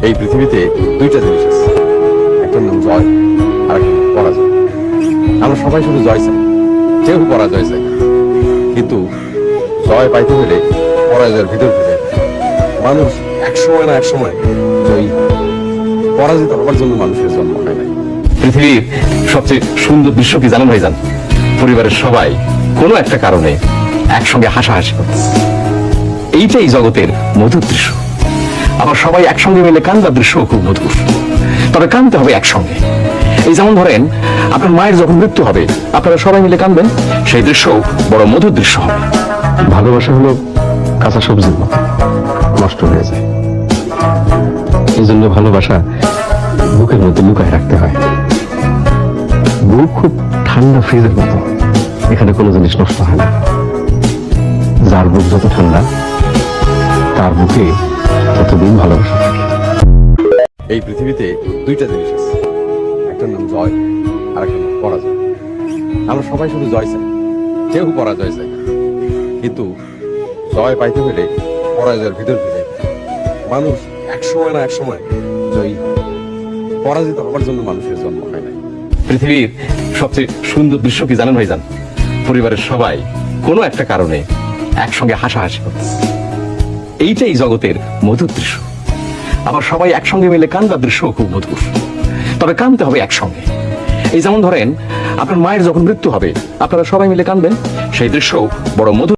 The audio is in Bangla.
এই পৃথিবীতে দুইটা জিনিস আছে, একটার নাম জয় আর একটা নাম পরাজয়। আমরা সবাই শুধু জয় চাই, কেউ পরাজয় চাই না। কিন্তু জয় পাইতে হলে পরাজয়ের ভিতর থেকে মানুষ এক সময় না এক সময় জয়ী হয়। পরাজিত হবার জন্য মানুষের জন্ম হয় নাই। পৃথিবীর সবচেয়ে সুন্দর দৃশ্য কি জানেন ভাইজান? পরিবারের সবাই কোনো একটা কারণে একসঙ্গে হাসাহাসি করতেছে, এইটাই জগতের মধুর দৃশ্য। আবার সবাই একসঙ্গে মিলে কান্দার দৃশ্য খুব মধুর, তবে কাঁদতে হবে একসঙ্গে। এই যেমন ধরেন, আপনার মায়ের যখন মৃত্যু হবে, আপনারা সবাই মিলে কাঁদবেন, সেই দৃশ্য বড় মধুর দৃশ্য হবে। ভালোবাসা হলো কাঁচা সবজির মতো, নষ্ট হয়ে যায়। এই জন্য ভালোবাসা বুকের মধ্যে লুকায় রাখতে হয়। বুক খুব ঠান্ডা ফ্রিজের মতো, এখানে কোনো জিনিস নষ্ট হয় না। যার বুক যত ঠান্ডা, তার বুকে ততদিন ভালোবাসা থাকে। এই পৃথিবীতে দুইটা জিনিস আছে, একটার নাম জয় আর একটা নাম পরাজয়। আমরা সবাই শুধু জয় চাই, কেউ পরাজয় চাই না। কিন্তু জয় পাইতে হলে পরাজয়ের ভিতর থেকে মানুষ এক সময় না এক সময় জয়ী হয়। পরাজিত হবার জন্য মানুষের জন্ম হয় নাই। পৃথিবীর সবচেয়ে সুন্দর দৃশ্য কি জানেন ভাইজান? পরিবারের সবাই কোনো একটা কারণে একসঙ্গে হাসাহাসি করতেছে, এইটাই জগতের মধুর দৃশ্য। আবার সবাই একসঙ্গে মিলে কান্দার দৃশ্য খুব মধুর, তবে কাঁদতে হবে একসঙ্গে। এই যেমন ধরেন, আপনার মায়ের যখন মৃত্যু হবে, আপনারা সবাই মিলে কাঁদবেন, সেই দৃশ্য বড় মধুর।